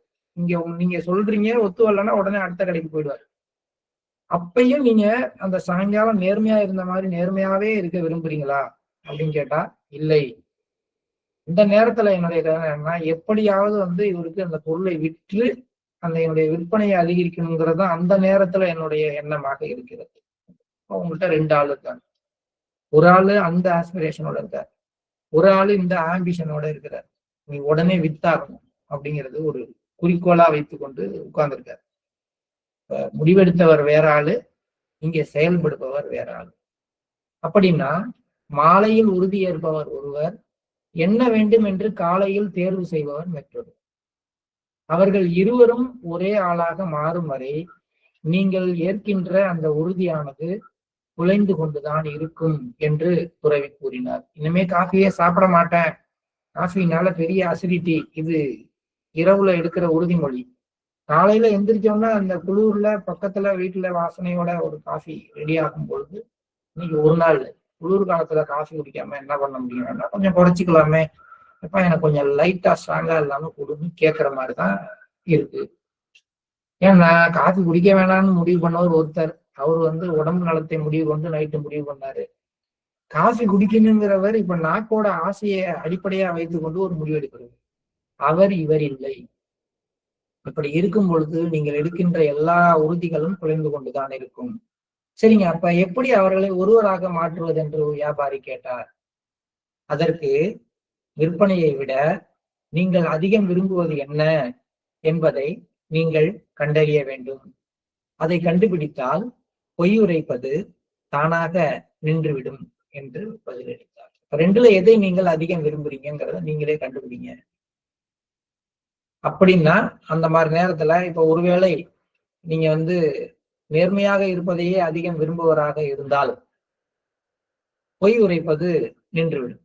நீங்க சொல்றீங்க, ஒத்து வரலன்னா உடனே அடுத்த கடைக்கு போயிடுவாரு. அப்பையும் நீங்க அந்த சாயங்காலம் நேர்மையா இருந்த மாதிரி நேர்மையாவே இருக்க விரும்புறீங்களா அப்படின்னு கேட்டா, இல்லை. இந்த நேரத்துல என்னுடைய எப்படியாவது இவருக்கு அந்த பொருளை விற்று அந்த என்னுடைய விற்பனையை அதிகரிக்கணுங்கிறது தான் அந்த நேரத்துல என்னுடைய எண்ணமாக இருக்கிறது. அவங்கள்ட்ட 2 ஆள் இருக்காங்க. ஒரு ஆளு அந்த ஆஸ்பிரேஷனோட இருக்காரு, ஒரு ஆளு இந்த ஆம்பிஷனோட இருக்கிறார். நீ உடனே வித்தாகணும் அப்படிங்கிறது ஒரு குறிக்கோளா வைத்துக்கொண்டு உட்கார்ந்துருக்காரு. முடிவெடுத்தவர் வேற ஆளு, இங்கே செயல்படுபவர் வேற ஆளு. அப்படின்னா மாலையில் உறுதி ஏற்பவர் ஒருவர், என்ன வேண்டும் என்று காலையில் தேர்வு செய்பவர் மற்றொரு. அவர்கள் இருவரும் ஒரே ஆளாக மாறும் வரை நீங்கள் ஏற்கின்ற அந்த உறுதியானது குலைந்து கொண்டுதான் இருக்கும் என்று துறவி கூறினார். இனிமே காஃபியே சாப்பிட மாட்டேன், காஃபினால பெரிய அசிடிட்டி, இது இரவுல எடுக்கிற உறுதிமொழி. காலையில எந்திரிச்சோம்னா அந்த குளூர்ல பக்கத்துல வீட்டுல வாசனையோட ஒரு காஃபி ரெடி ஆகும் பொழுது, இன்னைக்கு ஒரு நாள் குளிர் காலத்துல காஃபி குடிக்காம என்ன பண்ண முடியும், கொஞ்சம் குறைச்சிக்கலாமே, எப்ப எனக்கு கொஞ்சம் லைட்டா ஸ்ட்ராங்கா இல்லாம கொடுன்னு கேட்கற மாதிரிதான் இருக்கு. ஏன்னா காஃபி குடிக்க வேணாம்னு முடிவு பண்ணவர் ஒருத்தர், அவர் உடம்பு நலத்தை முடிவு கொண்டு நைட்டு முடிவு பண்ணாரு. காஃபி குடிக்கணுங்கிறவர் இப்ப நாக்கோட ஆசையை அடிப்படையா வைத்துக் கொண்டு ஒரு முடிவு எடுக்கிறது. அவர் இவர் இல்லை. இப்படி இருக்கும் பொழுது நீங்கள் எடுக்கின்ற எல்லா உறுதிகளும் குறைந்து கொண்டுதான் இருக்கும். சரிங்க, அப்ப எப்படி அவர்களை ஒருவராக மாற்றுவது என்று வியாபாரி கேட்டார். அதற்கு விற்பனையை விட நீங்கள் அதிகம் விரும்புவது என்ன என்பதை நீங்கள் கண்டறிய வேண்டும். அதை கண்டுபிடித்தால் பொய் உரைப்பது தானாக நின்றுவிடும் என்று பதிலளித்தார். ரெண்டுல எதை நீங்கள் அதிகம் விரும்புறீங்கிறத நீங்களே கண்டுபிடிங்க. அப்படின்னா அந்த மாதிரி நேரத்துல இப்ப ஒருவேளை நீங்க நேர்மையாக இருப்பதையே அதிகம் விரும்புவராக இருந்தால் பொய் உரைப்பது நின்றுவிடும்.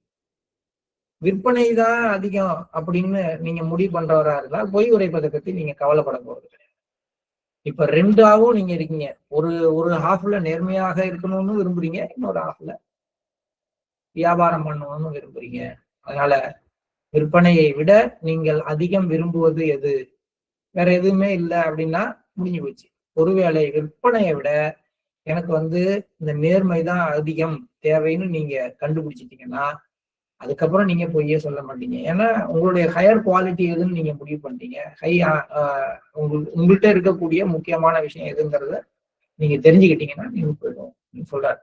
விற்பனை தான் அதிகம் அப்படின்னு நீங்க முடிவு பண்றவரா இருந்தால் பொய் உரைப்பதை பத்தி நீங்க கவலைப்பட போறது கிடையாது. இப்ப ரெண்டாவும் நீங்க இருக்கீங்க. ஒரு ஹாஃப்ல நேர்மையாக இருக்கணும்னு விரும்புறீங்க, இன்னொரு ஹாஃப்ல வியாபாரம் பண்ணணும்னு விரும்புறீங்க. அதனால விற்பனையை விட நீங்கள் அதிகம் விரும்புவது எது? வேற எதுவுமே இல்லை அப்படின்னா முடிஞ்சு போச்சு. ஒருவேளை விற்பனையை விட எனக்கு இந்த நேர்மைதான் அதிகம் தேவைன்னு நீங்க கண்டுபிடிச்சிட்டீங்கன்னா அதுக்கப்புறம் நீங்க பொய்யே சொல்ல மாட்டீங்க. ஏன்னா உங்களுடைய ஹையர் குவாலிட்டி எதுன்னு நீங்க முடிவு பண்ணிட்டீங்க. உங்கள்கிட்ட இருக்கக்கூடிய முக்கியமான விஷயம் எதுங்கிறத நீங்க தெரிஞ்சுக்கிட்டீங்கன்னா நீங்க போயிடும் சொல்றாரு.